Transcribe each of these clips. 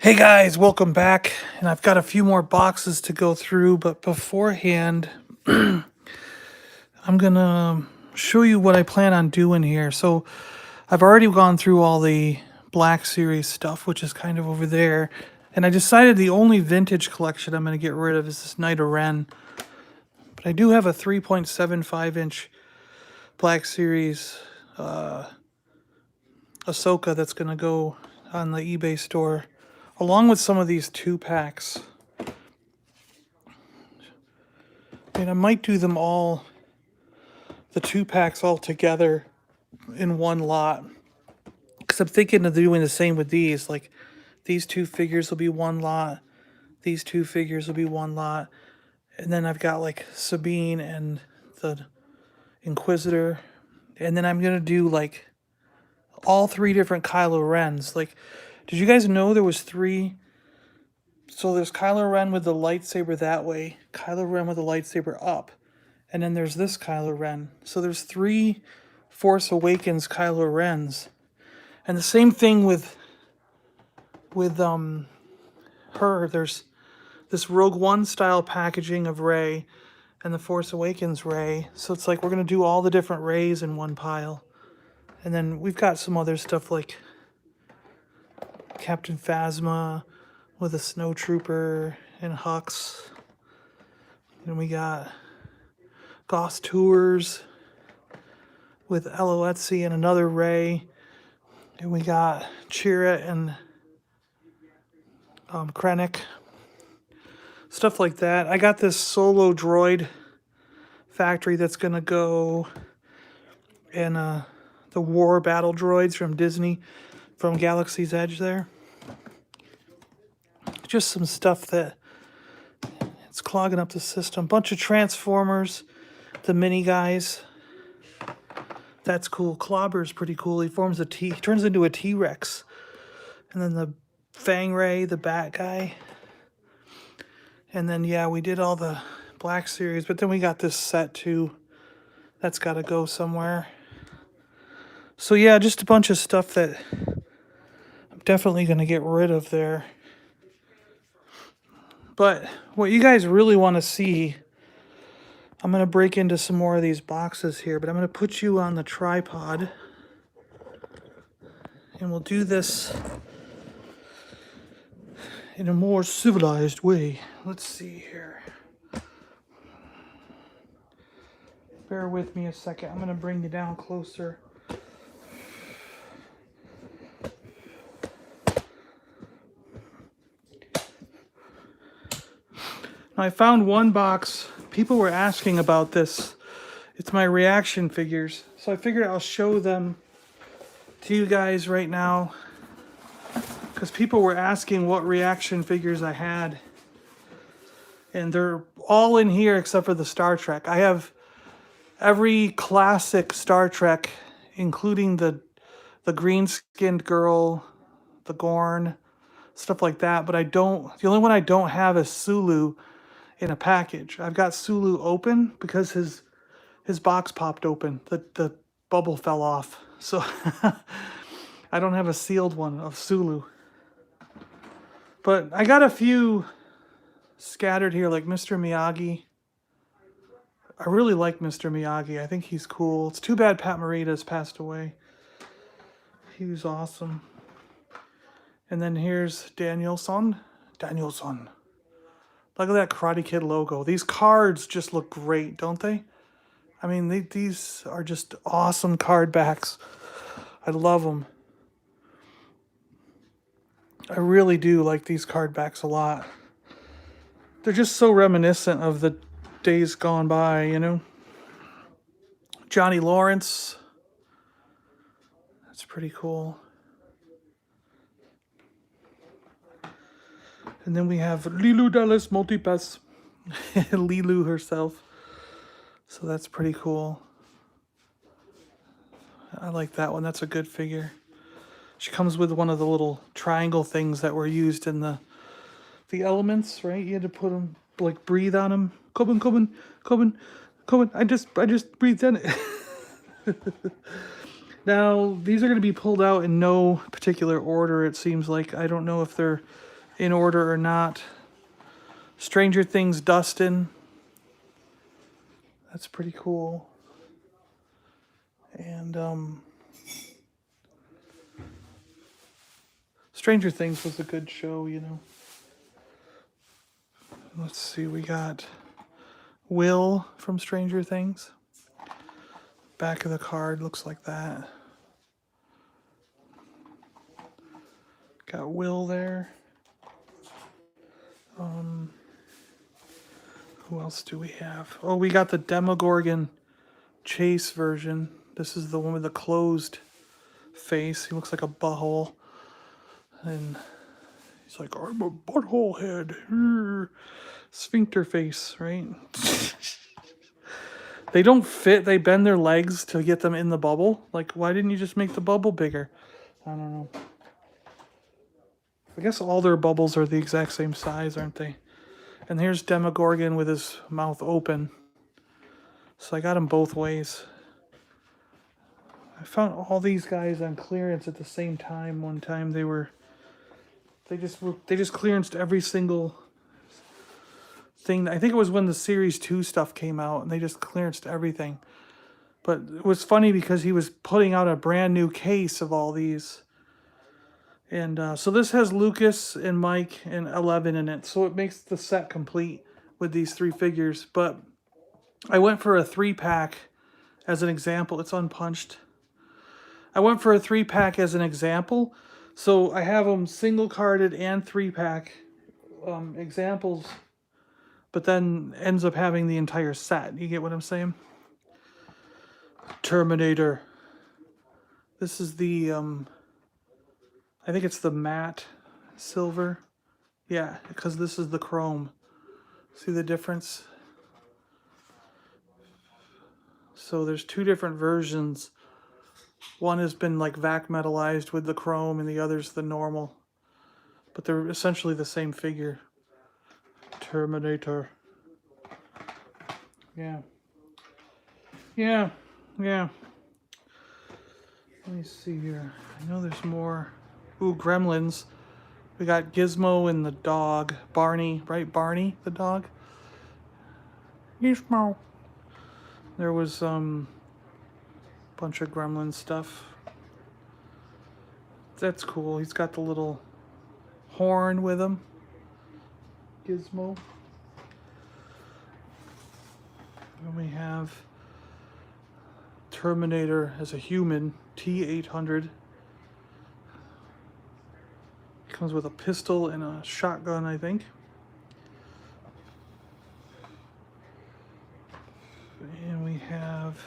Hey guys, welcome back. And I've got a few more boxes to go through, but beforehand, I'm gonna show you what I plan on doing here. So I've already gone through all the Black Series stuff, which is kind of over there. And I decided the only vintage collection I'm gonna get rid of is this Knight of Ren. But I do have a 3.75-inch Black Series Ahsoka that's gonna go on the eBay store, along with some of these 2-packs. And I might do them all, the 2-packs all together in one lot. Because I'm thinking of doing the same with these. Like, these 2 figures will be one lot. These 2 figures will be one lot. And then I've got, like, Sabine and the Inquisitor. And then I'm going to do, like, all 3 different Kylo Rens. Like, did you guys know there was 3? So there's Kylo Ren with the lightsaber that way, Kylo Ren with the lightsaber up, and then there's this Kylo Ren. So there's 3 Force Awakens Kylo Rens. And the same thing with her. There's this Rogue One style packaging of Rey and the Force Awakens Rey. So it's like we're going to do all the different Reys in one pile. And then we've got some other stuff like Captain Phasma with a snowtrooper and Hux. And we got Goss Tours with Eloetzi and another Rey. And we got Chirrut and Krennic. Stuff like that. I got this Solo droid factory that's going to go, and the War Battle droids from Disney, from Galaxy's Edge there. Just some stuff that it's clogging up the system. Bunch of Transformers, the mini guys. That's cool. Clobber's pretty cool. He forms a T, turns into a T-Rex. And then the Fang Ray, the Bat guy. And then, yeah, we did all the Black Series, but then we got this set too. That's got to go somewhere. So, yeah, just a bunch of stuff that I'm definitely going to get rid of there. But what you guys really want to see, I'm going to break into some more of these boxes here, but I'm going to put you on the tripod. And we'll do this in a more civilized way. Let's see here. Bear with me a second. I'm going to bring you down closer. Now, I found one box. People were asking about this. It's my reaction figures. So I figured I'll show them to you guys right now, because people were asking what reaction figures I had. And they're all in here except for the Star Trek. I have every classic Star Trek, including the green-skinned girl, the Gorn, stuff like that. But I don't, the only one I don't have is Sulu in a package. I've got Sulu open because his box popped open. The bubble fell off. So I don't have a sealed one of Sulu. But I got a few scattered here, like Mr. Miyagi. I really like Mr. Miyagi. I think he's cool. It's too bad Pat Morita's passed away. He was awesome. And then here's Danielson. Look at that Karate Kid logo. These cards just look great, don't they? I mean, these are just awesome card backs. I love them. I really do like these card backs a lot. They're just so reminiscent of the days gone by, you know? Johnny Lawrence. That's pretty cool. And then we have Lilu Dallas Multipass. Lilu herself. So that's pretty cool. I like that one. That's a good figure. She comes with one of the little triangle things that were used in the elements, right? You had to put them, like, breathe on them. Come on. I just breathed in it. Now, these are going to be pulled out in no particular order, it seems like. I don't know if they're in order or not. Stranger Things Dustin. That's pretty cool. And Stranger Things was a good show, you know. Let's see, we got Will from Stranger Things. Back of the card looks like that. Got Will there. Who else do we have? Oh, we got the Demogorgon Chase version. This is the one with the closed face. He looks like a butthole. And he's like, I'm a butthole head. Sphincter face, right? They don't fit. They bend their legs to get them in the bubble. Like, why didn't you just make the bubble bigger? I don't know. I guess all their bubbles are the exact same size, aren't they? And here's Demogorgon with his mouth open. So I got him both ways. I found all these guys on clearance at the same time. One time they just clearanced every single thing. I think it was when the Series 2 stuff came out, and they just clearanced everything. But it was funny because he was putting out a brand new case of all these. And so this has Lucas and Mike and 11 in it. So it makes the set complete with these 3 figures. But I went for a 3-pack as an example. It's unpunched. I went for a 3-pack as an example. So I have them single carded and 3-pack examples. But then ends up having the entire set. You get what I'm saying? Terminator. This is the... I think it's the matte silver. Yeah, because this is the chrome. See the difference? So there's 2 different versions. One has been like vac metallized with the chrome and the other's the normal. But they're essentially the same figure. Terminator. Yeah. Yeah. Let me see here. I know there's more. Ooh, Gremlins. We got Gizmo and the dog. Barney, right? Barney, the dog. Gizmo. There was bunch of Gremlin stuff. That's cool. He's got the little horn with him. Gizmo. And we have Terminator as a human. T-800. Comes with a pistol and a shotgun, I think. And we have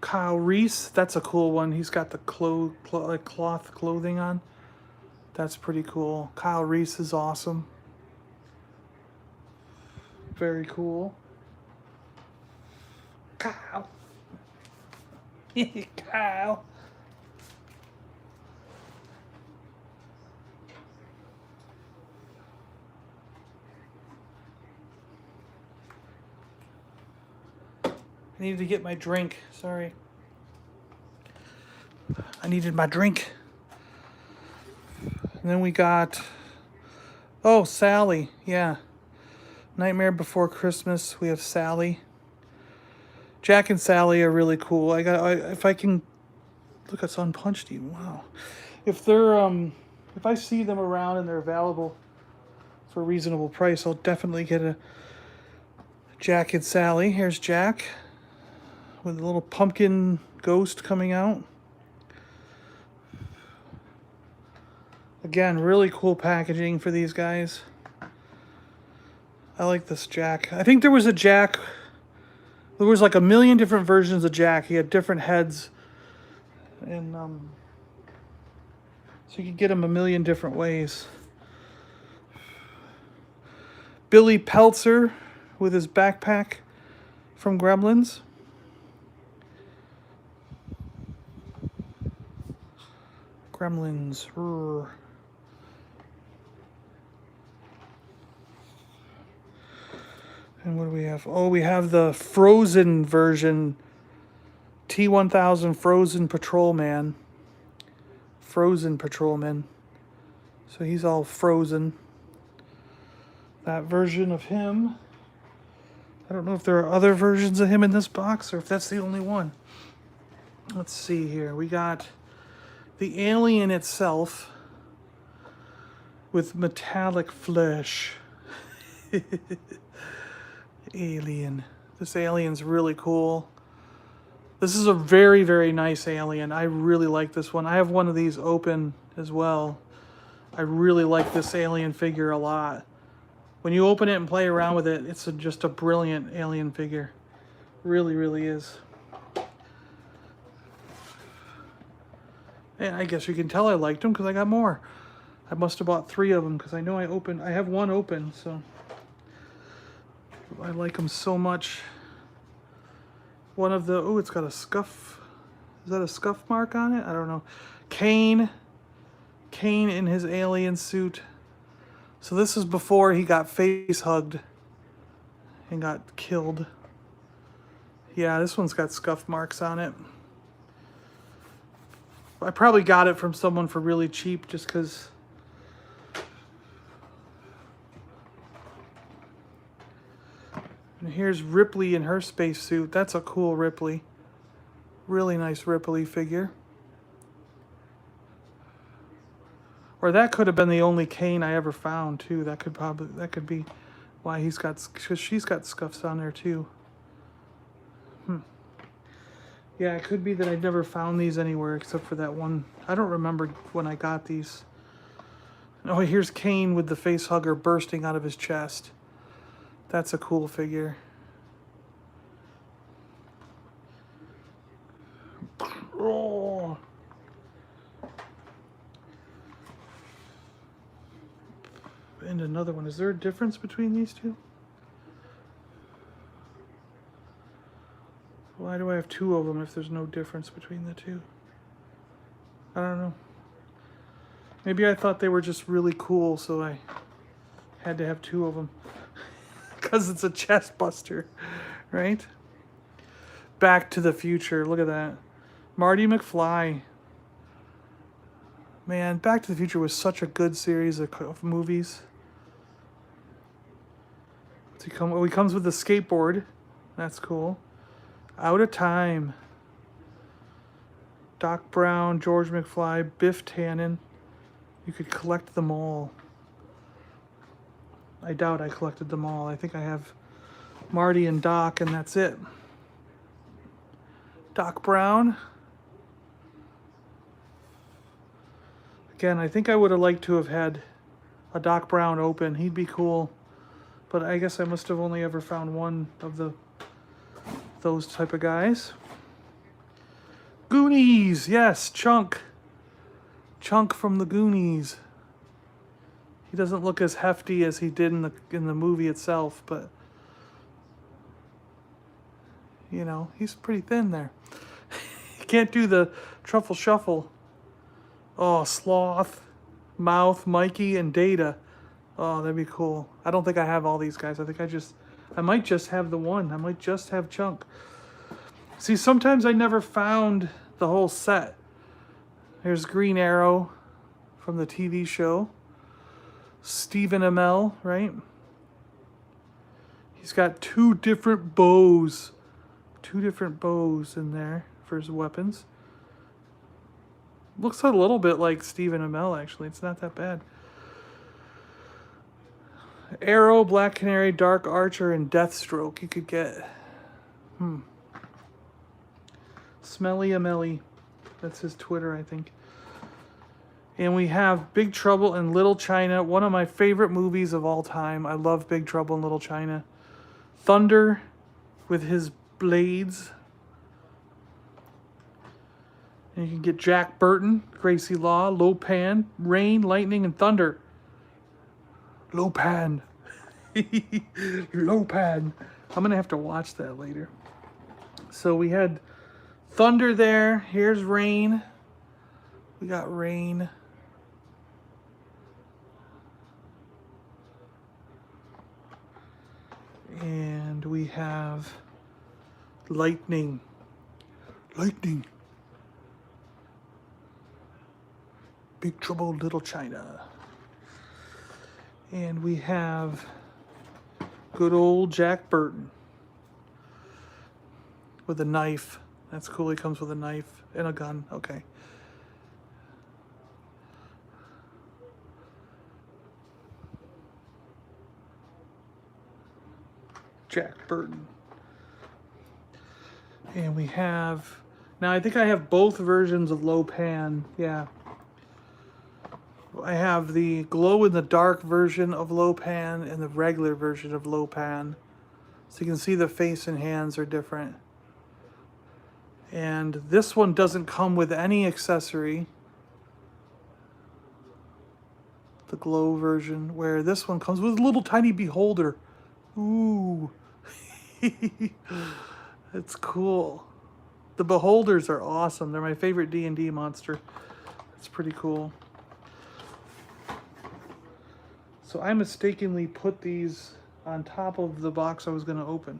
Kyle Reese. That's a cool one. He's got the cloth clothing on. That's pretty cool. Kyle Reese is awesome. Very cool. Kyle. Kyle. I needed to get my drink. Sorry. I needed my drink. And then we got... Oh, Sally. Yeah. Nightmare Before Christmas. We have Sally. Jack and Sally are really cool. If I can... Look, it's unpunched even. Wow. If they're... If I see them around and they're available for a reasonable price, I'll definitely get a Jack and Sally. Here's Jack. With a little pumpkin ghost coming out. Again, really cool packaging for these guys. I like this Jack. I think there was a Jack. There was like a million different versions of Jack. He had different heads. And so you could get him a million different ways. Billy Peltzer with his backpack from Gremlins. Gremlins. Rrr. And what do we have? Oh, we have the Frozen version. T-1000 Frozen Patrolman. Frozen Patrolman. So he's all frozen. That version of him. I don't know if there are other versions of him in this box or if that's the only one. Let's see here. We got the alien itself with metallic flesh. Alien. This alien's really cool. This is a very, very nice alien. I really like this one. I have one of these open as well. I really like this alien figure a lot. When you open it and play around with it, it's just a brilliant alien figure. Really, really is. And I guess you can tell I liked them because I got more. I must have bought 3 of them because I know I have one open, so I like them so much. One of the, oh, it's got a scuff. Is that a scuff mark on it? I don't know. Cain in his alien suit. So this is before he got face hugged and got killed. Yeah, this one's got scuff marks on it. I probably got it from someone for really cheap just because. And here's Ripley in her spacesuit. That's a cool Ripley. Really nice Ripley figure. Or that could have been the only Cain I ever found too. That could be why because she's got scuffs on there too. Yeah, it could be that I'd never found these anywhere except for that one. I don't remember when I got these. Oh, here's Cain with the face hugger bursting out of his chest. That's a cool figure. Oh. And another one. Is there a difference between these two? Why do I have 2 of them if there's no difference between the two? I don't know. Maybe I thought they were just really cool, so I had to have 2 of them. Because it's a chest buster, right? Back to the Future. Look at that. Marty McFly. Man, Back to the Future was such a good series of movies. What's he come? Oh, he comes with a skateboard. That's cool. Out of Time. Doc Brown, George McFly, Biff Tannen. You could collect them all. I doubt I collected them all. I think I have Marty and Doc, and that's it. Doc Brown. Again, I think I would have liked to have had a Doc Brown open. He'd be cool. But I guess I must have only ever found one of those type of guys. Goonies, yes, Chunk. Chunk from the Goonies. He doesn't look as hefty as he did in the movie itself, but you know, he's pretty thin there. He can't do the truffle shuffle. Oh, Sloth, Mouth, Mikey, and Data. Oh, that'd be cool. I don't think I have all these guys. I think I might just have the one. I might just have Chunk. See, sometimes I never found the whole set. There's Green Arrow from the TV show. Stephen Amell, right? He's got 2 different bows. 2 different bows in there for his weapons. Looks a little bit like Stephen Amell, actually. It's not that bad. Arrow, Black Canary, Dark Archer, and Deathstroke you could get. Smelly Amelly. That's his Twitter, I think. And we have Big Trouble in Little China, one of my favorite movies of all time. I love Big Trouble in Little China. Thunder with his blades. And you can get Jack Burton, Gracie Law, Lopan, Rain, Lightning, and Thunder. Lopan. Lopan. I'm going to have to watch that later. So we had Thunder there. Here's Rain. We got Rain. And we have Lightning. Lightning. Big Trouble in Little China. And we have good old Jack Burton with a knife. That's cool. He comes with a knife and a gun. Okay. Jack Burton. And we have, now I think I have both versions of Lopan. Yeah. I have the glow in the dark version of Lopan and the regular version of Lopan. So you can see the face and hands are different. And this one doesn't come with any accessory. The glow version, where this one comes with a little tiny beholder. Ooh. It's cool. The beholders are awesome. They're my favorite D&D monster. It's pretty cool. So I mistakenly put these on top of the box I was going to open.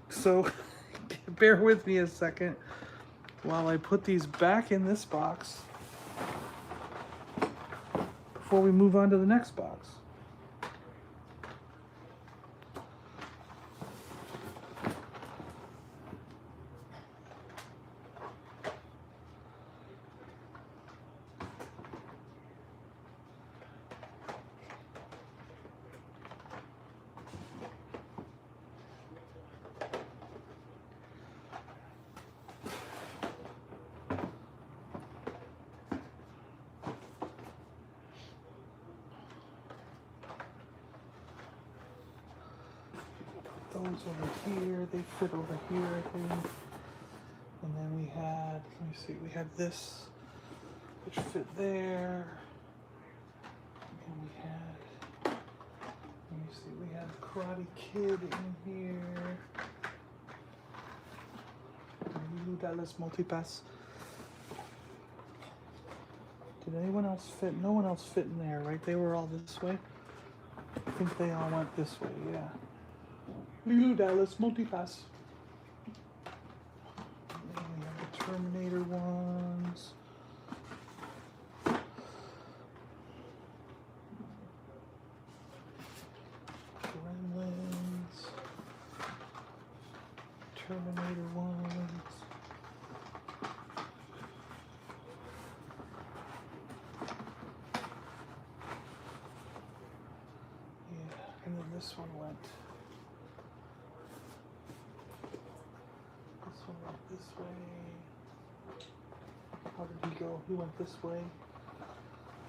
So bear with me a second while I put these back in this box before we move on to the next box. Those over here, they fit over here, I think. And then we had, let me see, we had this, which fit there. And we had, let me see, we had Karate Kid in here. Dallas Multipass. Did anyone else fit? No one else fit in there, right? They were all this way. I think they all went this way, yeah. Lulu Dallas Multipass. And then we have the Terminator ones. Gremlins. Terminator ones. Yeah, and then this one went. This way. How did he go? He went this way.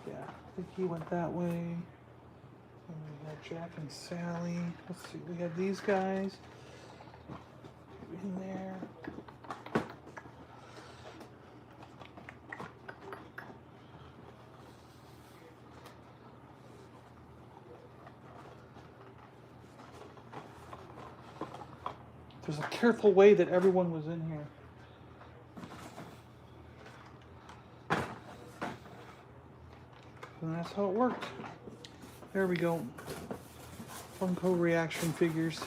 Yeah, I think he went that way. And we had Jack and Sally. Let's see, we had these guys in there. There's a careful way that everyone was in here. And that's how it worked. There we go. Funko reaction figures.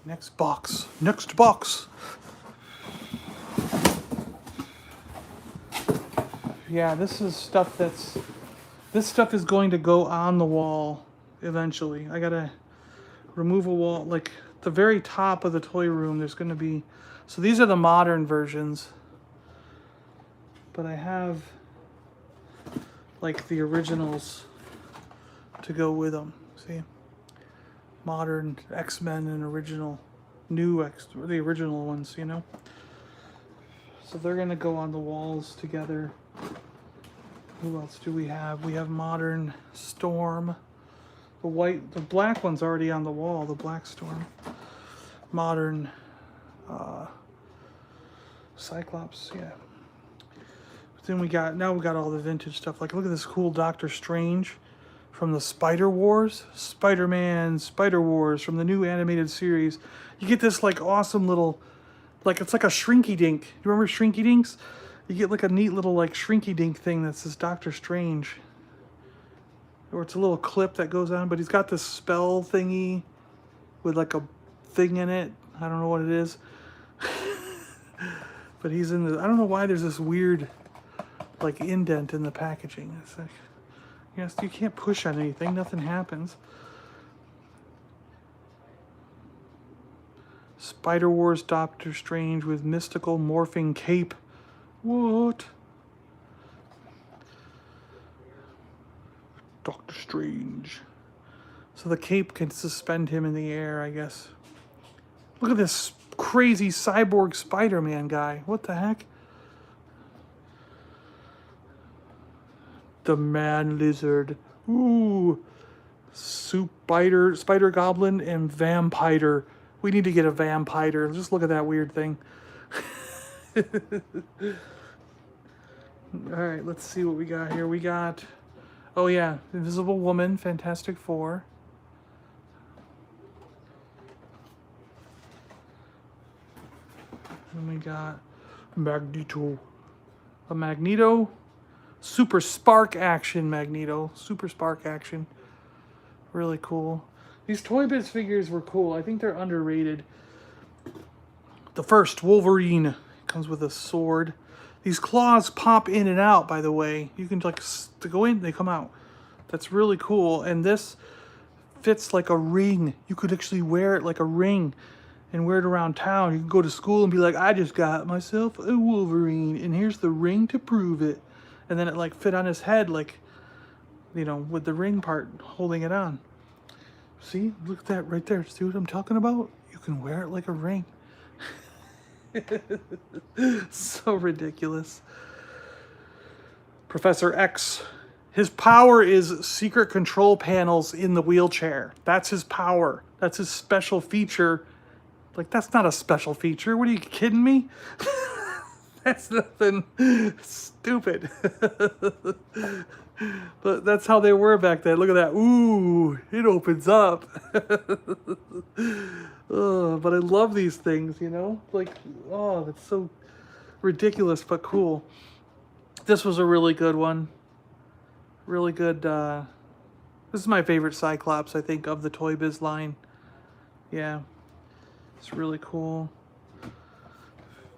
Next box. Next box. Yeah, this is this stuff is going to go on the wall eventually. I gotta remove a wall, like the very top of the toy room, there's gonna be, so these are the modern versions, but I have like the originals to go with them. See? Modern X-Men and original, the original ones, you know? So they're gonna go on the walls together. Who else do we have? We have modern Storm. The black one's already on the wall, the black Storm. Modern Cyclops, yeah. But then now we got all the vintage stuff. Like, look at this cool Doctor Strange from the Spider Wars. Spider-Man, Spider Wars from the new animated series. You get this like awesome little, like it's like a Shrinky Dink. You remember Shrinky Dinks? You get like a neat little like Shrinky Dink thing that says Doctor Strange. Or it's a little clip that goes on, but he's got this spell thingy with like a thing in it. I don't know what it is. But he's in the... I don't know why there's this weird, like, indent in the packaging. It's like... Yes, you can't push on anything. Nothing happens. Spider-Wars Doctor Strange with mystical morphing cape. What? Doctor Strange. So the cape can suspend him in the air, I guess. Look at this crazy cyborg Spider-Man guy. What the heck? The Man Lizard. Ooh. Spider Goblin and Vampire. We need to get a Vampire. Just look at that weird thing. Alright, let's see what we got here. We got... Oh yeah, Invisible Woman, Fantastic Four. And we got Magneto. A Magneto. Super Spark Action Magneto. Super Spark Action. Really cool. These Toy Biz figures were cool. I think they're underrated. The first, Wolverine. Comes with a sword. These claws pop in and out, by the way. You can, like, to go in, they come out. That's really cool. And this fits like a ring. You could actually wear it like a ring and wear it around town. You can go to school and be like, I just got myself a Wolverine, and here's the ring to prove it. And then it, like, fit on his head, like, you know, with the ring part holding it on. See? Look at that right there. See what I'm talking about? You can wear it like a ring. So ridiculous. Professor X. His power is secret control panels in the wheelchair. That's his power. That's his special feature. Like, that's not a special feature. What, are you kidding me? That's nothing. Stupid. But that's how they were back then. Look at that. Ooh, it opens up. Oh, but I love these things, you know? Like, oh, that's so ridiculous but cool. This was a really good one. Really good. This is my favorite Cyclops, I think, of the Toy Biz line. Yeah. It's really cool.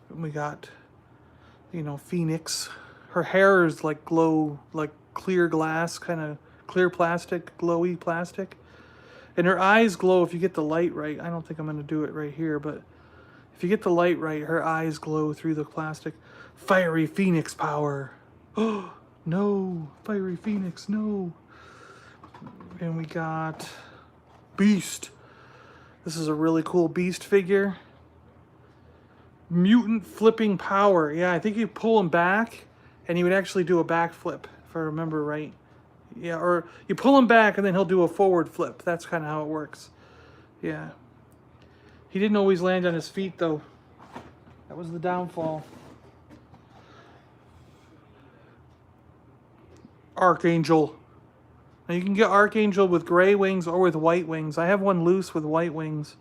And we got, you know, Phoenix. Her hair is like glow, like clear glass, kind of clear plastic, glowy plastic. And her eyes glow if you get the light right. I don't think I'm going to do it right here, but if you get the light right, her eyes glow through the plastic. Fiery Phoenix power. Oh, no. Fiery Phoenix, no. And we got Beast. This is a really cool Beast figure. Mutant flipping power. Yeah, I think you pull him back and he would actually do a backflip, if I remember right. Yeah, or you pull him back and then he'll do a forward flip. That's kind of how it works. Yeah. He didn't always land on his feet, though. That was the downfall. Archangel. Now you can get Archangel with gray wings or with white wings. I have one loose with white wings.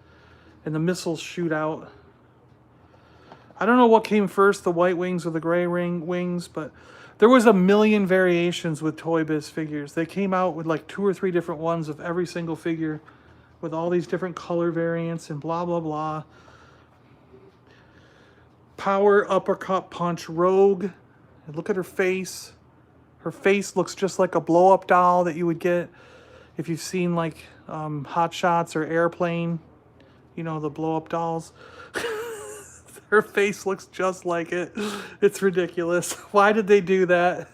And the missiles shoot out. I don't know what came first, the white wings or the gray wings, but there was a million variations with Toy Biz figures. They came out with like 2 or 3 different ones of every single figure with all these different color variants and blah, blah, blah. Power uppercut punch Rogue. And look at her face. Her face looks just like a blow-up doll that you would get if you've seen like Hot Shots or Airplane. You know, the blow-up dolls. Her face looks just like it. It's ridiculous. Why did they do that?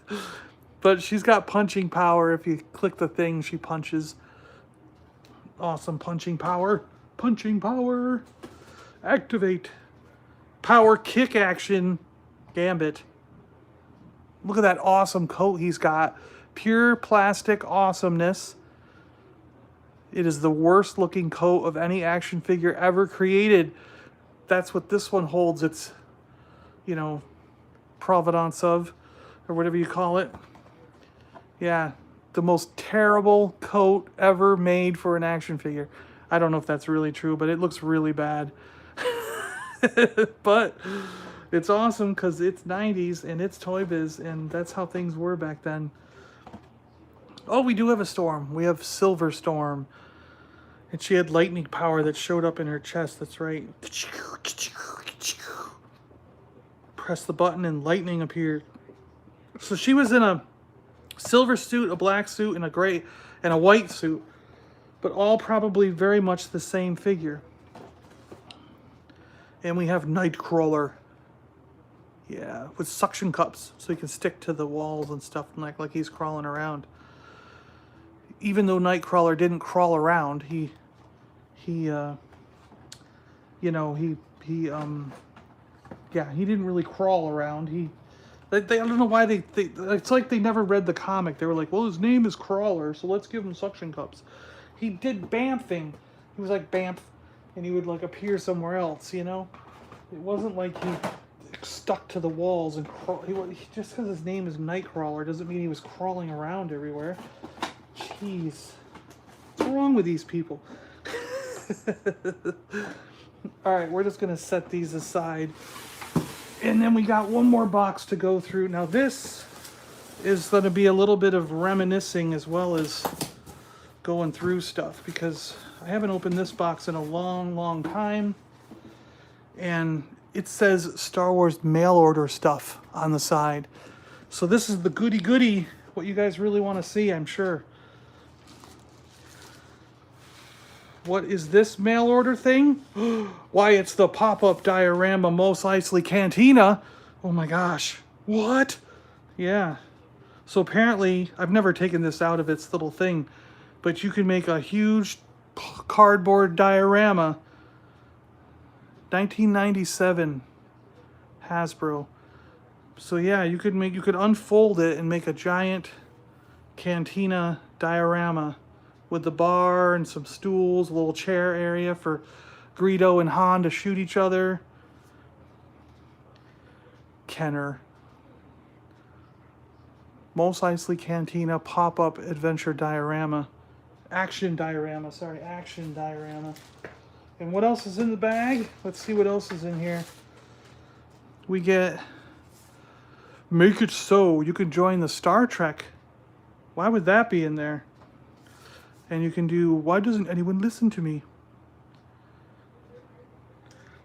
But she's got punching power. If you click the thing, she punches. Awesome punching power. Punching power. Activate. Power kick action. Gambit. Look at that awesome coat he's got. Pure plastic awesomeness. It is the worst looking coat of any action figure ever created. That's what this one holds its, you know, provenance of, or whatever you call it. Yeah, the most terrible coat ever made for an action figure. I don't know if that's really true, but it looks really bad. But it's awesome because it's 90s and it's Toy Biz, and that's how things were back then. Oh, we do have a Storm. We have Silver Storm. And she had lightning power that showed up in her chest. That's right. Press the button and lightning appeared. So she was in a silver suit, a black suit, and a gray and a white suit, but all probably very much the same figure. And we have Nightcrawler. Yeah, with suction cups, so he can stick to the walls and stuff and like he's crawling around. Even though Nightcrawler didn't crawl around, he didn't really crawl around. I don't know why they it's like they never read the comic. They were like, well, his name is Crawler, so let's give him suction cups. He did bamfing. He was like bamf, and he would like appear somewhere else, you know? It wasn't like he stuck to the walls and crawl. Just because his name is Nightcrawler doesn't mean he was crawling around everywhere. Jeez. What's wrong with these people? Alright, we're just going to set these aside. And then we got one more box to go through. Now this is going to be a little bit of reminiscing as well as going through stuff, because I haven't opened this box in a long, long time. And it says Star Wars mail order stuff on the side. So this is the goody, what you guys really want to see, I'm sure. What is this mail order thing? Why, it's the pop-up diorama Mos Eisley Cantina. Oh my gosh. What? Yeah. So apparently, I've never taken this out of its little thing, but you can make a huge cardboard diorama. 1997 Hasbro. So yeah, you could unfold it and make a giant cantina diorama with the bar and some stools, a little chair area for Greedo and Han to shoot each other. Kenner. Mos Eisley Cantina pop-up adventure diorama. Action diorama. And what else is in the bag? Let's see what else is in here. We get Make It So. You can join the Star Trek. Why would that be in there? And you can do Why Doesn't Anyone Listen to Me?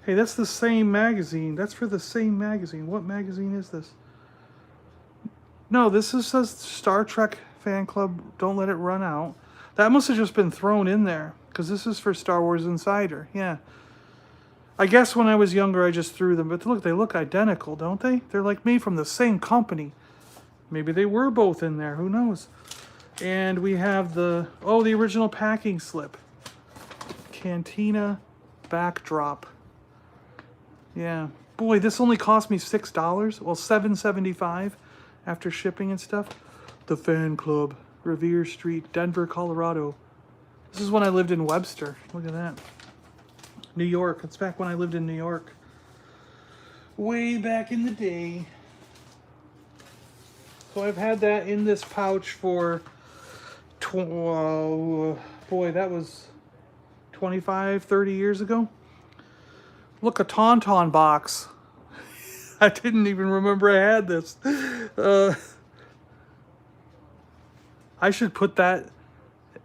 Hey, that's the same magazine. That's for the same magazine. What magazine is this? No, this says Star Trek Fan Club. Don't let it run out. That must have just been thrown in there, because this is for Star Wars Insider. Yeah. I guess when I was younger, I just threw them. But look, they look identical, don't they? They're like made from the same company. Maybe they were both in there. Who knows? And we have the original packing slip. Cantina backdrop. Yeah. Boy, this only cost me $6. Well, $7.75 after shipping and stuff. The Fan Club, Revere Street, Denver, Colorado. This is when I lived in Webster. Look at that. New York. It's back when I lived in New York. Way back in the day. So I've had that in this pouch for, that was 25, 30 years ago. Look, a Tauntaun box. I didn't even remember I had this. I should put that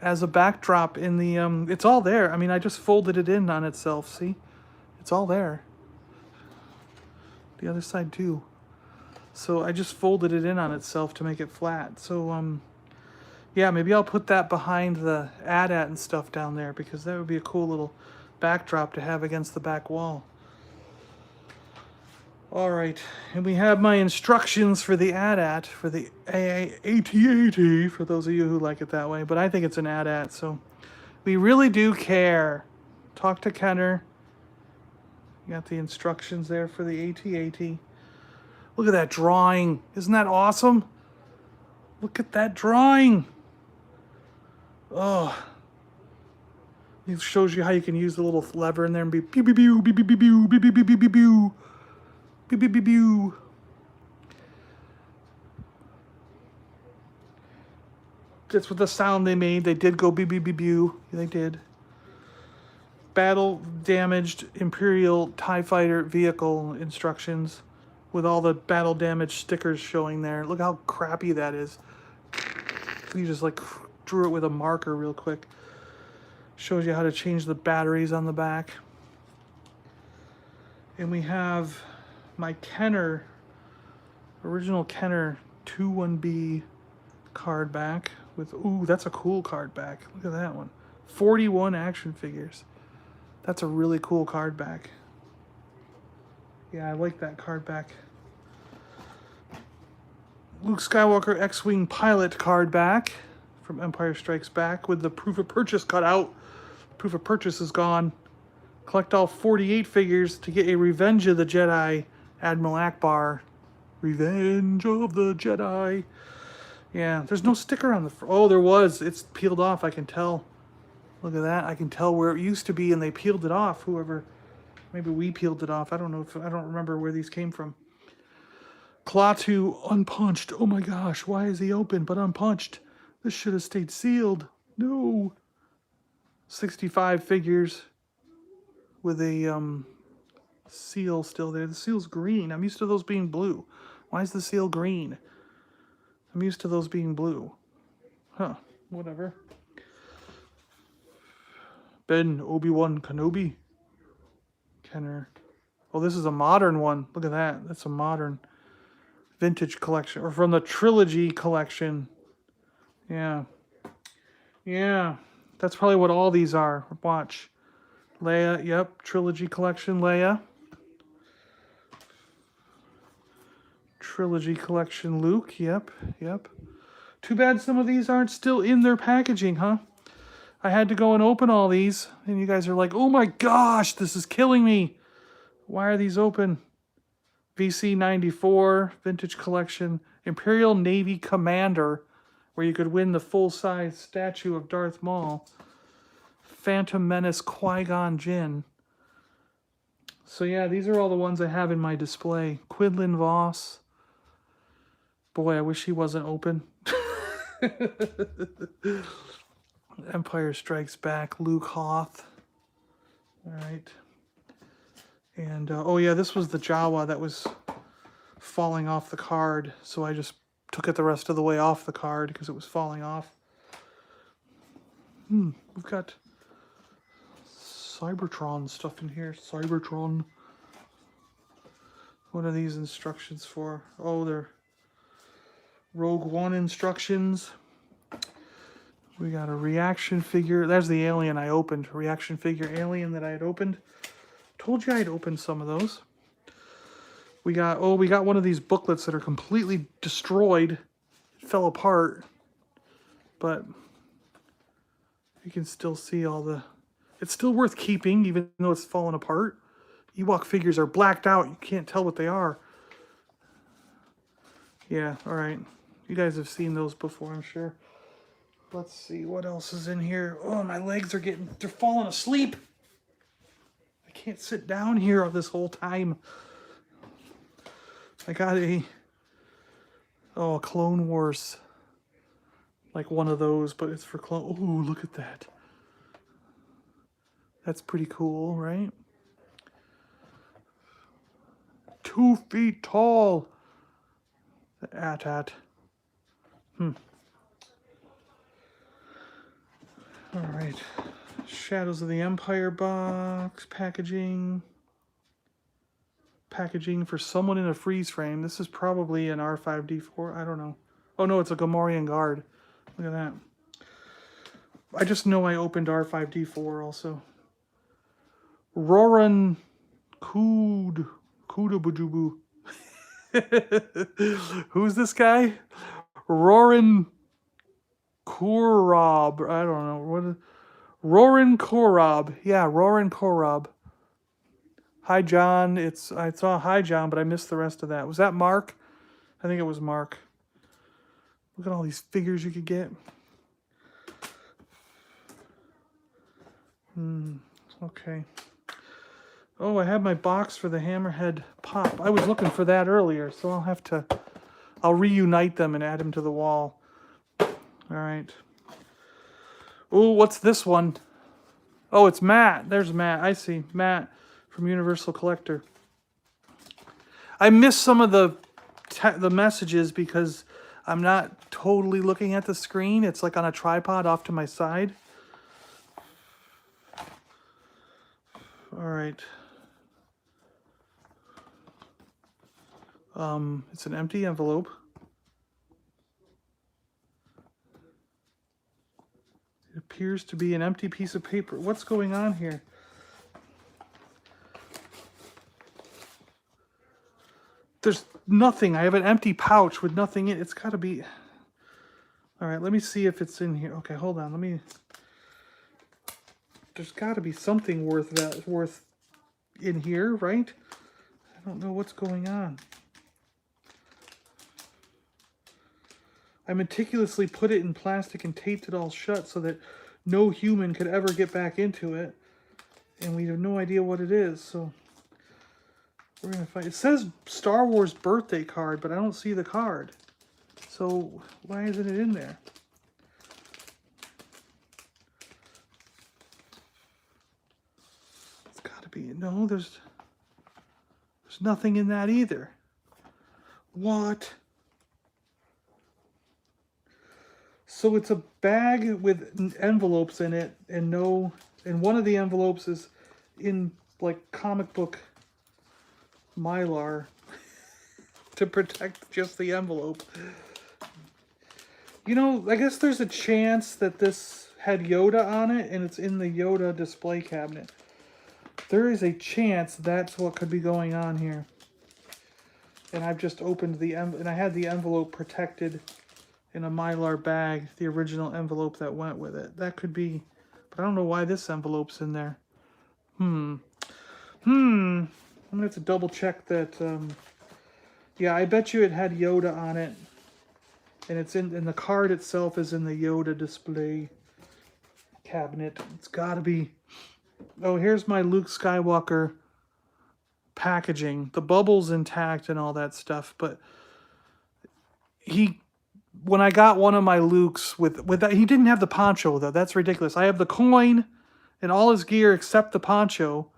as a backdrop in the, it's all there. I mean, I just folded it in on itself, see? It's all there. The other side too. So I just folded it in on itself to make it flat. So, yeah, maybe I'll put that behind the AT-AT and stuff down there, because that would be a cool little backdrop to have against the back wall. All right, and we have my instructions for the AT-AT, for the AT-AT, for those of you who like it that way, but I think it's an AT-AT, so we really do care. Talk to Kenner. You got the instructions there for the AT-AT. Look at that drawing. Isn't that awesome? Look at that drawing. Oh. It shows you how you can use the little lever in there and be pew pew pew pew pew pew pew pew pew pew pew pew pew. Pew, pew, pew, pew. That's what the sound they made. They did go beep, beep, beep, pew. They did. Battle damaged Imperial TIE Fighter vehicle instructions with all the battle damage stickers showing there. Look how crappy that is. You just like drew it with a marker real quick. Shows you how to change the batteries on the back. And we have my Kenner, original Kenner 21B card back with, ooh, that's a cool card back. Look at that one. 41 action figures. That's a really cool card back. Yeah, I like that card back. Luke Skywalker X-Wing pilot card back from Empire Strikes Back with the proof of purchase cut out. Proof of purchase is gone. Collect all 48 figures to get a Revenge of the Jedi Admiral Akbar. Revenge of the Jedi. Yeah, there's no sticker on the front. Oh, there was. It's peeled off, I can tell. Look at that. I can tell where it used to be and they peeled it off. Whoever, maybe we peeled it off. I don't know if, I don't remember where these came from. Klaatu unpunched. Oh my gosh, why is he open but unpunched? This should have stayed sealed. No. 65 figures with a seal still there. The seal's green. I'm used to those being blue. Why is the seal green? I'm used to those being blue. Huh, whatever. Ben Obi-Wan Kenobi. Kenner. Oh, this is a modern one. Look at that. That's a modern vintage collection. Or from the trilogy collection. Yeah. Yeah. That's probably what all these are. Watch. Leia, yep. Trilogy collection, Leia. Trilogy collection, Luke, yep, yep. Too bad some of these aren't still in their packaging, huh? I had to go and open all these, and you guys are like, oh my gosh, this is killing me. Why are these open? VC94, vintage collection, Imperial Navy Commander, where you could win the full-size statue of Darth Maul. Phantom Menace Qui-Gon Jinn. So yeah, these are all the ones I have in my display. Quinlan Voss. Boy, I wish he wasn't open. Empire Strikes Back, Luke Hoth. All right. And, oh yeah, this was the Jawa that was falling off the card. So I just took it the rest of the way off the card because it was falling off. We've got Cybertron stuff in here. Cybertron. What are these instructions for? Oh, they're Rogue One instructions. We got a reaction figure. There's the alien I opened. Reaction figure alien that I had opened. Told you I'd opened some of those. We got one of these booklets that are completely destroyed. It fell apart. But you can still see all the... It's still worth keeping, even though it's fallen apart. Ewok figures are blacked out. You can't tell what they are. Yeah, alright. You guys have seen those before, I'm sure. Let's see, what else is in here? Oh, my legs are they're falling asleep. I can't sit down here this whole time. I got a Clone Wars. Like one of those, but it's for Clone... Ooh, look at that. That's pretty cool, right? 2 feet tall. The AT-AT. Alright. Shadows of the Empire box. Packaging. Packaging for someone in a freeze frame. This is probably an R5-D4. I don't know. Oh no, it's a Gamorrean guard. Look at that. I just know I opened R5-D4 also. Roran Kudabujubu. Who's this guy? Roran Korob. I don't know. Roran Korob. Yeah, Roran Korob. Hi, John. I saw hi, John, but I missed the rest of that. Was that Mark? I think it was Mark. Look at all these figures you could get. Okay. Oh, I have my box for the Hammerhead Pop. I was looking for that earlier, so I'll reunite them and add them to the wall. All right. Oh, what's this one? Oh, it's Matt. There's Matt. I see. Matt from Universal Collector. I missed some of the messages because I'm not totally looking at the screen. It's like on a tripod off to my side. All right. It's an empty envelope. It appears to be an empty piece of paper. What's going on here? There's nothing. I have an empty pouch with nothing in it. It's got to be... All right, let me see if it's in here. Okay, hold on. Let me... There's got to be something worth in here, right? I don't know what's going on. I meticulously put it in plastic and taped it all shut so that no human could ever get back into it. And we have no idea what it is, so we're going to find... It says Star Wars birthday card, but I don't see the card. So why isn't it in there? It's got to be... No, there's nothing in that either. What? So it's a bag with envelopes in it, and one of the envelopes is in like comic book Mylar to protect just the envelope. You know, I guess there's a chance that this had Yoda on it and it's in the Yoda display cabinet. There is a chance that's what could be going on here. And I've just opened and I had the envelope protected in a Mylar bag, the original envelope that went with it. That could be, but I don't know why this envelope's in there. I'm gonna have to double check that. Yeah, I bet you it had Yoda on it, and and the card itself is in the Yoda display cabinet. It's gotta be. Oh, here's my Luke Skywalker packaging. The bubble's intact and all that stuff, but when I got one of my Lukes with that, he didn't have the poncho though. That's ridiculous. I have the coin and all his gear except the poncho,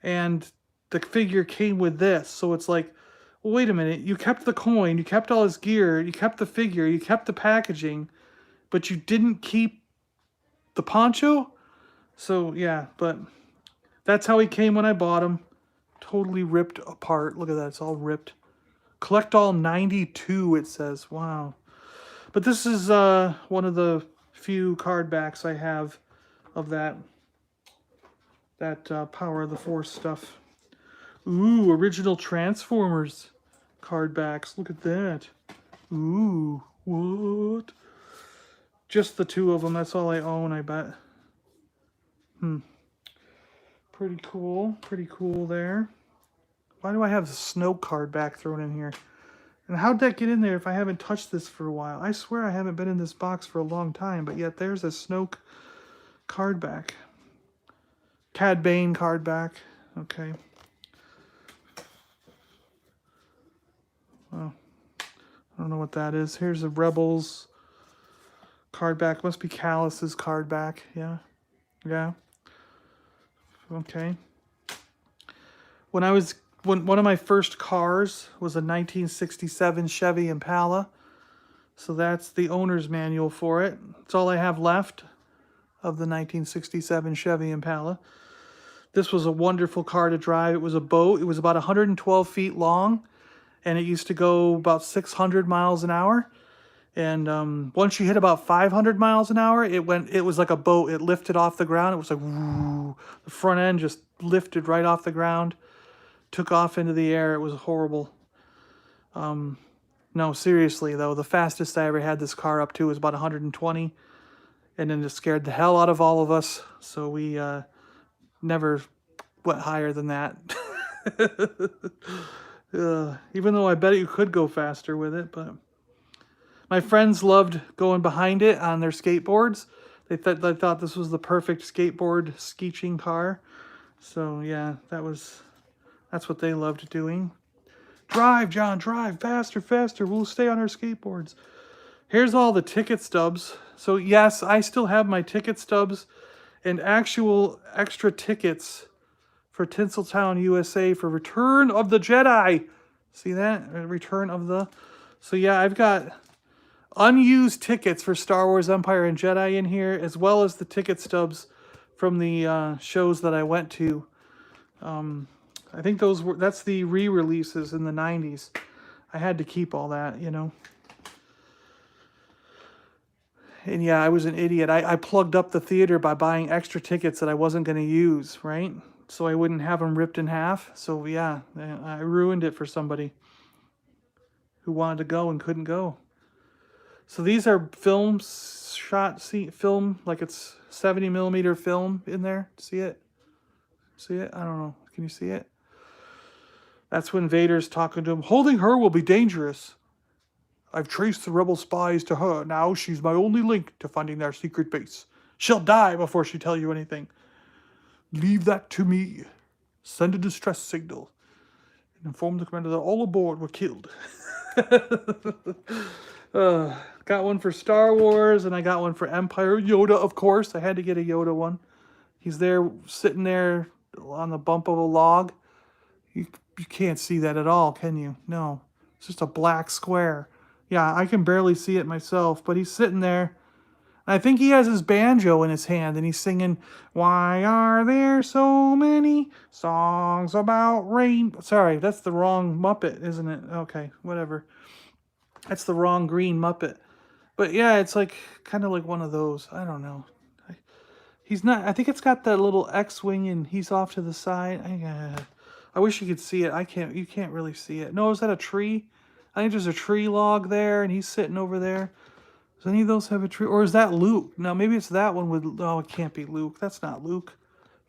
and the figure came with this. So it's like, well, wait a minute. You kept the coin, you kept all his gear, you kept the figure, you kept the packaging, but you didn't keep the poncho? So yeah, but that's how he came when I bought him. Totally ripped apart. Look at that. It's all ripped. Collect all 92, it says. Wow. But this is one of the few card backs I have of that Power of the Force stuff. Ooh, original Transformers card backs. Look at that. Ooh, what? Just the two of them. That's all I own, I bet. Pretty cool. Pretty cool there. Why do I have the Snoke card back thrown in here? And how'd that get in there if I haven't touched this for a while? I swear I haven't been in this box for a long time, but yet there's a Snoke card back. Cad Bane card back. Okay. Well, I don't know what that is. Here's a Rebels card back. Must be Callus's card back. Yeah. Yeah. Okay. One of my first cars was a 1967 Chevy Impala. So that's the owner's manual for it. That's all I have left of the 1967 Chevy Impala. This was a wonderful car to drive. It was a boat. It was about 112 feet long, and it used to go about 600 miles an hour. And once you hit about 500 miles an hour, it was like a boat. It lifted off the ground. It was like, whoo, the front end just lifted right off the ground. Took off into the air. It was horrible. No, seriously though, the fastest I ever had this car up to was about 120, and then it scared the hell out of all of us. So we never went higher than that. Even though I bet you could go faster with it, but my friends loved going behind it on their skateboards. They thought this was the perfect skateboard skeeching car. So yeah, that's what they loved doing. Drive, John, drive, faster, faster. We'll stay on our skateboards. Here's all the ticket stubs. So yes, I still have my ticket stubs and actual extra tickets for Tinseltown, USA for Return of the Jedi. See that? Return of the... So yeah, I've got unused tickets for Star Wars Empire and Jedi in here, as well as the ticket stubs from the shows that I went to I think that's the re-releases in the 90s. I had to keep all that, you know. And yeah, I was an idiot. I plugged up the theater by buying extra tickets that I wasn't going to use, right? So I wouldn't have them ripped in half. So yeah, I ruined it for somebody who wanted to go and couldn't go. So these are film, like it's 70 millimeter film in there. See it? See it? I don't know. Can you see it? That's when Vader's talking to him. Holding her will be dangerous. I've traced the rebel spies to her. Now she's my only link to finding their secret base. She'll die before she tell you anything. Leave that to me. Send a distress signal. And inform the commander that all aboard were killed. Got one for Star Wars, and I got one for Empire. Yoda, of course. I had to get a Yoda one. He's there, sitting there on the bump of a log. You can't see that at all, can you? No. It's just a black square. Yeah, I can barely see it myself, but he's sitting there. I think he has his banjo in his hand, and he's singing, Why are there so many songs about rain? Sorry, that's the wrong Muppet, isn't it? Okay, whatever. That's the wrong green Muppet. But yeah, it's like kind of like one of those. I don't know. He's not. I think it's got that little X-wing, and he's off to the side. I wish you could see it. I can't. You can't really see it. No, is that a tree? I think there's a tree log there, and he's sitting over there. Does any of those have a tree? Or is that Luke? No, maybe it's that one with... Oh, it can't be Luke. That's not Luke.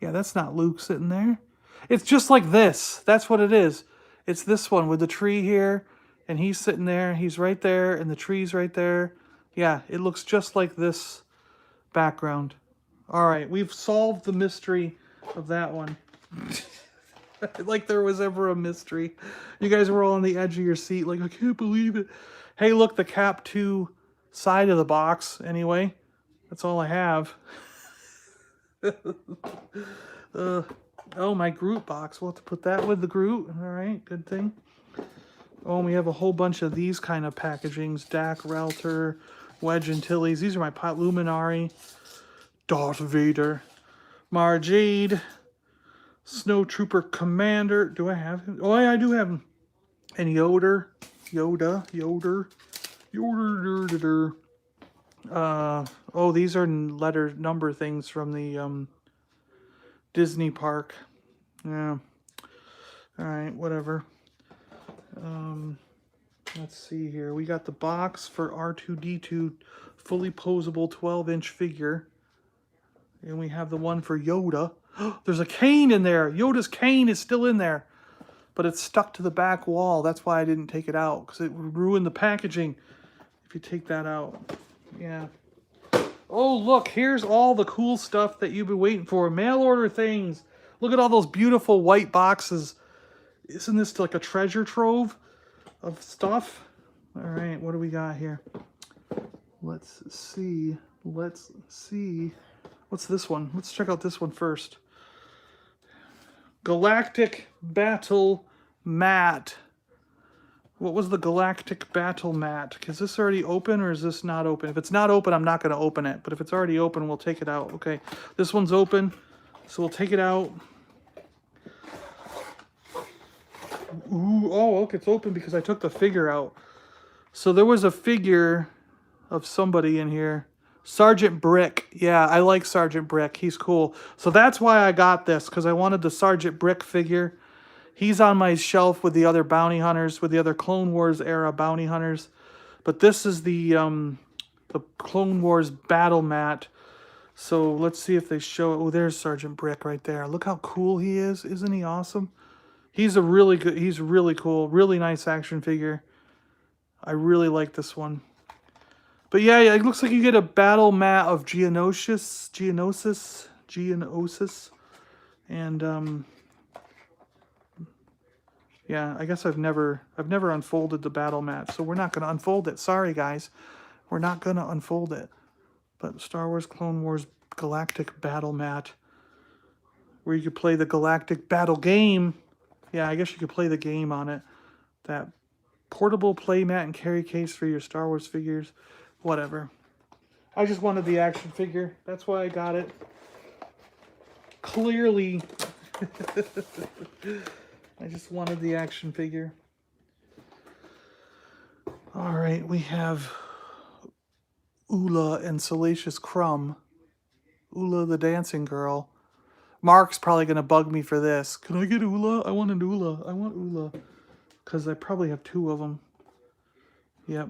Yeah, that's not Luke sitting there. It's just like this. That's what it is. It's this one with the tree here, and he's sitting there. He's right there, and the tree's right there. Yeah, it looks just like this background. All right, we've solved the mystery of that one. Like there was ever a mystery. You guys were all on the edge of your seat like, I can't believe it. Hey, look, the Cap 2 side of the box, anyway. That's all I have. Oh, my Groot box. We'll have to put that with the Groot. All right, good thing. Oh, and we have a whole bunch of these kind of packagings. Dak Ralter, Wedge Antilles. These are my Pot Luminari. Darth Vader. Mara Jade. Snowtrooper Commander. Do I have him? Oh, yeah, I do have him. And Yoda. Oh, these are number things from the Disney park. Yeah. All right, whatever. Let's see here. We got the box for R2-D2 fully posable 12-inch figure. And we have the one for Yoda. There's a cane in there. Yoda's cane is still in there. But it's stuck to the back wall. That's why I didn't take it out. Because it would ruin the packaging if you take that out. Yeah. Oh, look. Here's all the cool stuff that you've been waiting for. Mail order things. Look at all those beautiful white boxes. Isn't this like a treasure trove of stuff? All right. What do we got here? Let's see. What's this one? Let's check out this one first. Galactic Battle Mat. What was the Galactic Battle Mat? Is this already open or is this not open? If it's not open, I'm not going to open it. But if it's already open, we'll take it out. Okay, this one's open, so we'll take it out. Ooh, oh, look, it's open because I took the figure out. So there was a figure of somebody in here. Sergeant Brick. Yeah, I like Sergeant Brick. He's cool. So that's why I got this, because I wanted the Sergeant Brick figure. He's on my shelf with the other bounty hunters, with the other Clone Wars era bounty hunters. But this is the Clone Wars battle mat. So let's see if they show it. Oh, there's Sergeant Brick right there. Look how cool he is. Isn't he awesome? He's really cool. Really nice action figure. I really like this one. But yeah, it looks like you get a battle mat of Geonosis. And yeah, I guess I've never unfolded the battle mat, so we're not going to unfold it. Sorry guys. We're not going to unfold it. But Star Wars Clone Wars Galactic Battle Mat, where you could play the Galactic Battle game. Yeah, I guess you could play the game on it. That portable play mat and carry case for your Star Wars figures. Whatever. I just wanted the action figure. That's why I got it. Clearly, I just wanted the action figure. All right, we have Ula and Salacious Crumb. Ula the dancing girl. Mark's probably going to bug me for this. Can I get Ula? I want an Ula. I want Ula. Because I probably have 2 of them. Yep.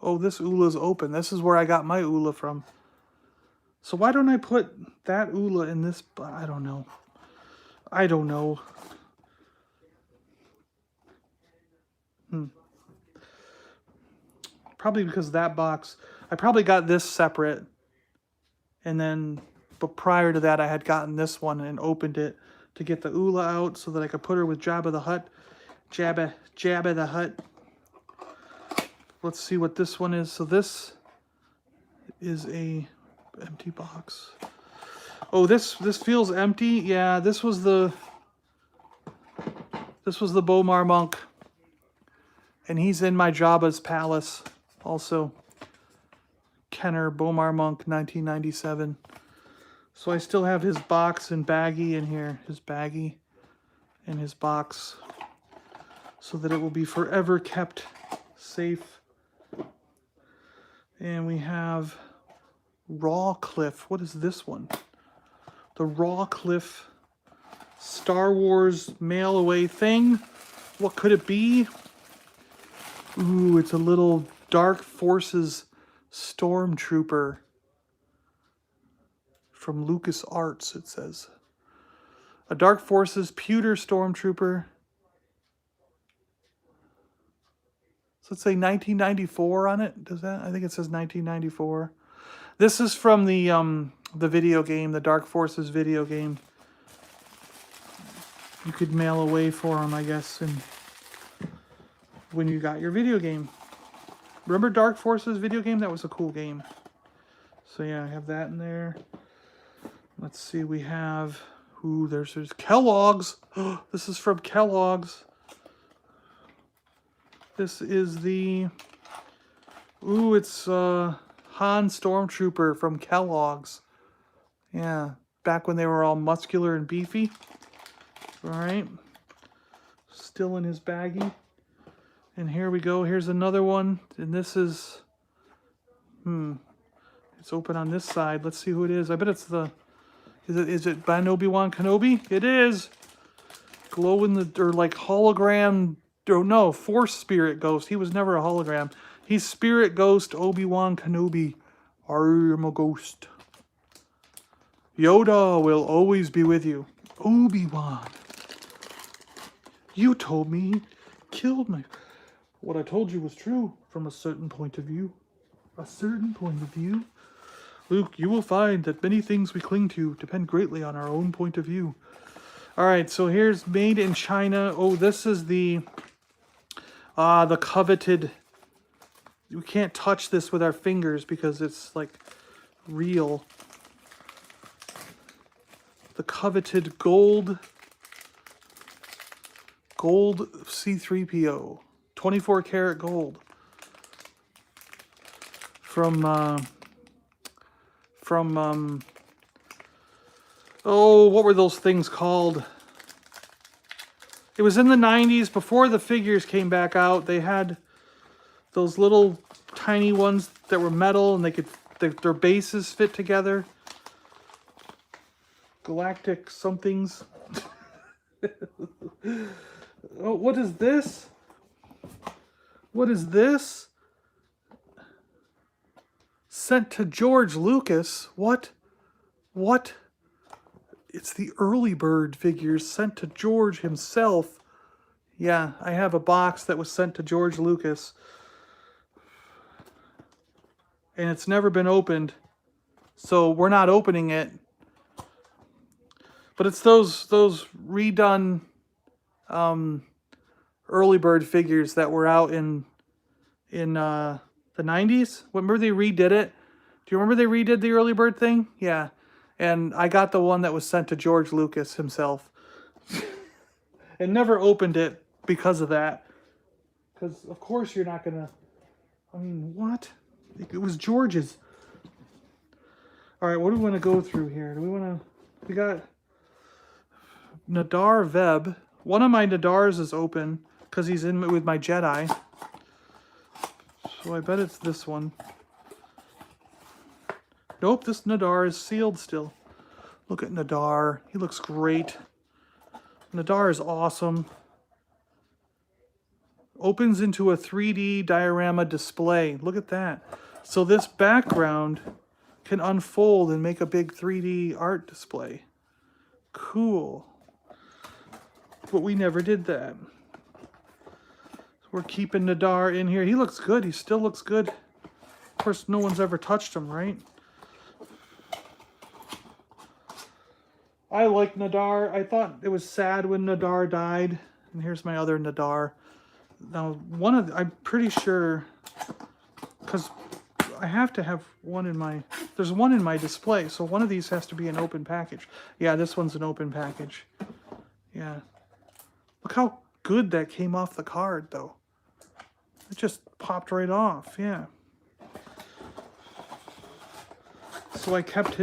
Oh, this Ula's open. This is where I got my Ula from. So why don't I put that Ula in this? I don't know. I don't know. Probably because that box, I probably got this separate. And then, but prior to that, I had gotten this one and opened it to get the Ula out so that I could put her with Jabba the Hutt. Jabba the Hutt. Let's see what this one is. So this is a empty box. Oh, this feels empty. Yeah, this was the Bomar monk, and he's in my Jabba's palace. Also, Kenner Bomar monk, 1997. So I still have his box and baggie in here, his baggie and his box, so that it will be forever kept safe. And we have Rawcliffe. What is this one? The Rawcliffe Star Wars mail away thing. What could it be? Ooh, it's a little Dark Forces Stormtrooper from Lucas Arts, it says. A Dark Forces pewter Stormtrooper. So let's say 1994 on it. Does that? I think it says 1994. This is from the video game, the Dark Forces video game. You could mail away for them, I guess, and when you got your video game. Remember Dark Forces video game? That was a cool game. So yeah, I have that in there. Let's see, we have... Ooh, there's Kellogg's. This is from Kellogg's. This is the... Ooh, it's Han Stormtrooper from Kellogg's. Yeah, back when they were all muscular and beefy. Alright. Still in his baggie. And here we go. Here's another one. And this is... It's open on this side. Let's see who it is. I bet it's the... Is it Obi-Wan Kenobi? It is. Glow in the... Or like hologram... Oh no, Force Spirit Ghost. He was never a hologram. He's Spirit Ghost Obi-Wan Kenobi. I am a ghost. Yoda will always be with you. Obi-Wan. You told me he killed my... What I told you was true from a certain point of view. A certain point of view. Luke, you will find that many things we cling to depend greatly on our own point of view. Alright, so here's Made in China. Oh, this is the coveted... We can't touch this with our fingers because it's like real. The coveted gold C-3PO. 24 karat gold. From oh, what were those things called? It was in the 90s, before the figures came back out. They had those little tiny ones that were metal and they could, their bases fit together. Galactic somethings. Oh, what is this? What is this? Sent to George Lucas. What? What? It's the early bird figures sent to George himself. Yeah, I have a box that was sent to George Lucas. And it's never been opened. So we're not opening it. But it's those redone early bird figures that were out in the 90s. Remember they redid it? Do you remember they redid the early bird thing? Yeah. And I got the one that was sent to George Lucas himself. And never opened it because of that. Because, of course, you're not going to... I mean, what? It was George's. All right, what do we want to go through here? Do we want to... We got Nadar Veb. One of my Nadars is open because he's in with my Jedi. So I bet it's this one. Nope, this Nadar is sealed still. Look at Nadar. He looks great. Nadar is awesome. Opens into a 3D diorama display. Look at that. So this background can unfold and make a big 3D art display. Cool. But we never did that. So we're keeping Nadar in here. He looks good. He still looks good. Of course, no one's ever touched him, right? I like Nadar. I thought it was sad when Nadar died. And here's my other Nadar. Now, I'm pretty sure, because I have to have one in my, there's one in my display, so one of these has to be an open package. Yeah, this one's an open package. Yeah. Look how good that came off the card, though. It just popped right off, yeah. So I kept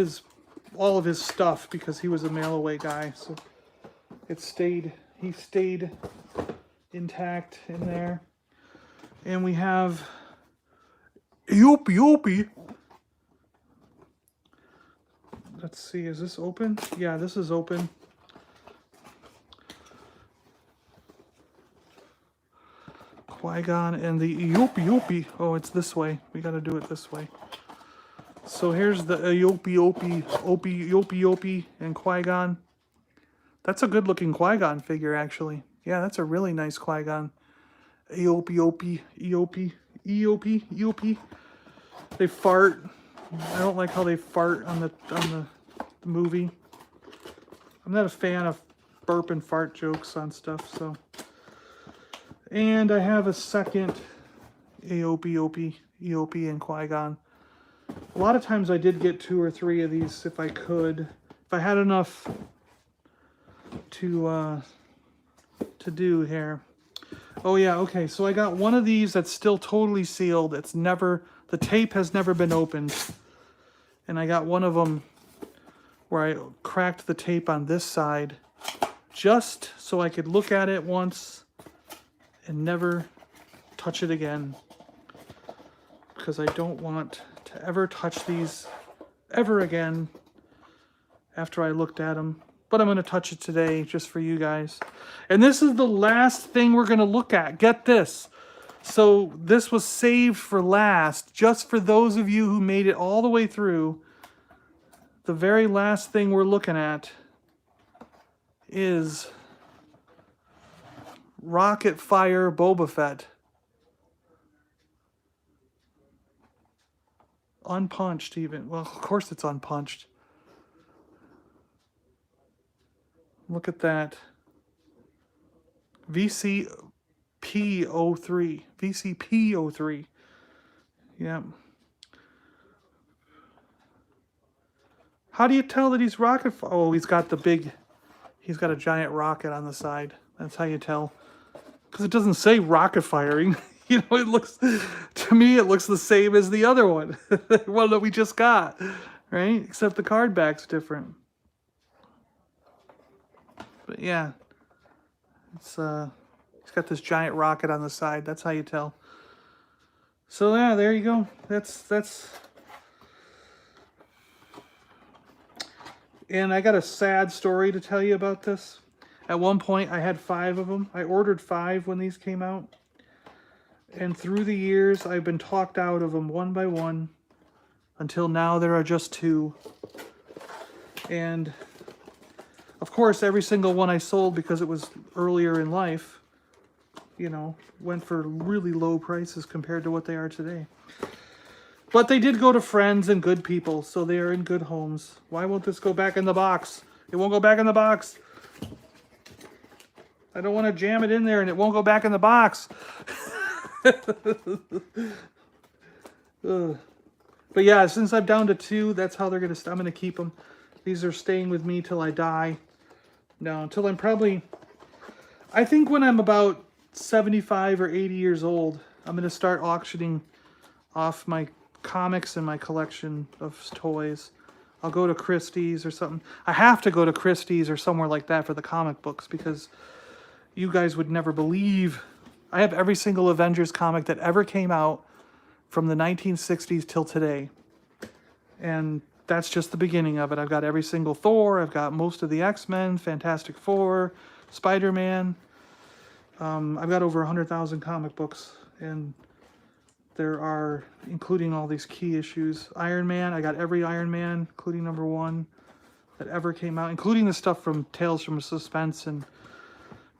all of his stuff because he was a mail-away guy, so he stayed intact in there. And we have Yopi. Let's see, is this open? Yeah, this is open. Qui-Gon and the Yopi. Oh, it's this way. We gotta do it this way. So here's the Yopi, and Qui-Gon. That's a good looking Qui-Gon figure, actually. Yeah, that's a really nice Qui-Gon. Eopi. They fart. I don't like how they fart on the movie. I'm not a fan of burp and fart jokes on stuff, so. And I have a second Eopi, and Qui-Gon. A lot of times I did get 2 or 3 of these if I could. If I had enough to do here. Oh yeah, okay, so I got one of these that's still totally sealed. The tape has never been opened. And I got one of them where I cracked the tape on this side just so I could look at it once and never touch it again. Because I don't want to ever touch these ever again after I looked at them. But I'm going to touch it today just for you guys. And this is the last thing we're going to look at. Get this. So this was saved for last, just for those of you who made it all the way through. The very last thing we're looking at is Rocket Fire Boba Fett. Unpunched even. Well, of course it's unpunched. Look at that. VCP03. Yeah. How do you tell that he's rocket? Oh, he's got a giant rocket on the side. That's how you tell. Because it doesn't say rocket firing. You know, it looks, to me, it looks the same as the other one. The one that we just got. Right? Except the card back's different. But yeah, he's got this giant rocket on the side. That's how you tell. So yeah, there you go. That's. And I got a sad story to tell you about this. At one point, I had 5 of them. I ordered 5 when these came out. And through the years, I've been talked out of them one by one. Until now, there are just 2. And of course, every single one I sold, because it was earlier in life, you know, went for really low prices compared to what they are today. But they did go to friends and good people, so they are in good homes. Why won't this go back in the box? It won't go back in the box. I don't want to jam it in there and it won't go back in the box. But yeah, since I'm down to 2, that's how they're going to. I'm going to keep them. These are staying with me till I die. No, until I'm probably, I think when I'm about 75 or 80 years old, I'm going to start auctioning off my comics and my collection of toys. I'll go to Christie's or something. I have to go to Christie's or somewhere like that for the comic books because you guys would never believe. I have every single Avengers comic that ever came out from the 1960s till today. And that's just the beginning of it. I've got every single Thor. I've got most of the X-Men, Fantastic Four, Spider-Man. I've got over 100,000 comic books. And there are, including all these key issues. Iron Man, I got every Iron Man, including #1, that ever came out. Including the stuff from Tales from Suspense and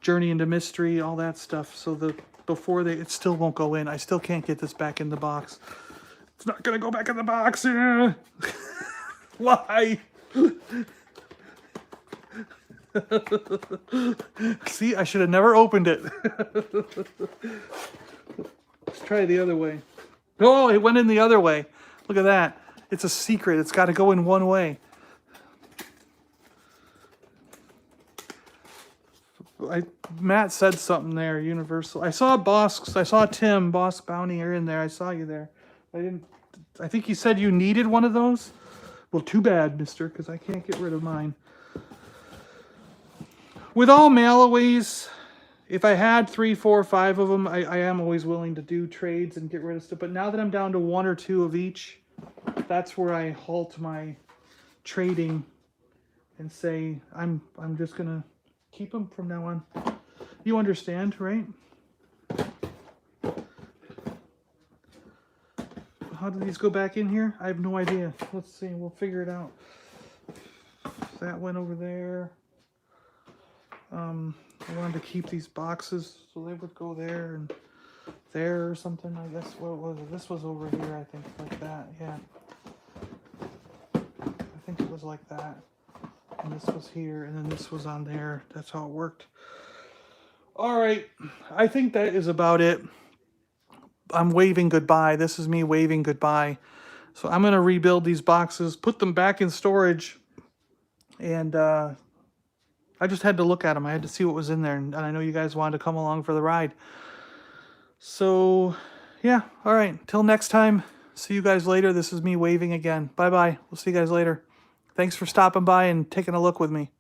Journey into Mystery, all that stuff. So it still won't go in. I still can't get this back in the box. It's not going to go back in the box. Why? See, I should have never opened it. Let's try it the other way. Oh, it went in the other way. Look at that. It's a secret. It's got to go in one way. Matt said something there, Universal. I saw Tim, Boss Bounty, are in there. I saw you there. I think you said you needed one of those. Well, too bad, mister, because I can't get rid of mine. With all mail-aways, if I had 3, 4, 5 of them, I am always willing to do trades and get rid of stuff. But now that I'm down to 1 or 2 of each, that's where I halt my trading and say, I'm just going to keep them from now on. You understand, right? How do these go back in here? I have no idea. Let's see. We'll figure it out. That went over there. I wanted to keep these boxes so they would go there and there or something. I guess, what was it? This was over here, I think, like that. Yeah. I think it was like that. And this was here, and then this was on there. That's how it worked. All right. I think that is about it. I'm waving goodbye. This is me waving goodbye. So I'm going to rebuild these boxes, put them back in storage, and I just had to look at them. I had to see what was in there, and I know you guys wanted to come along for the ride. So, yeah. All right. Till next time. See you guys later. This is me waving again. Bye-bye. We'll see you guys later. Thanks for stopping by and taking a look with me.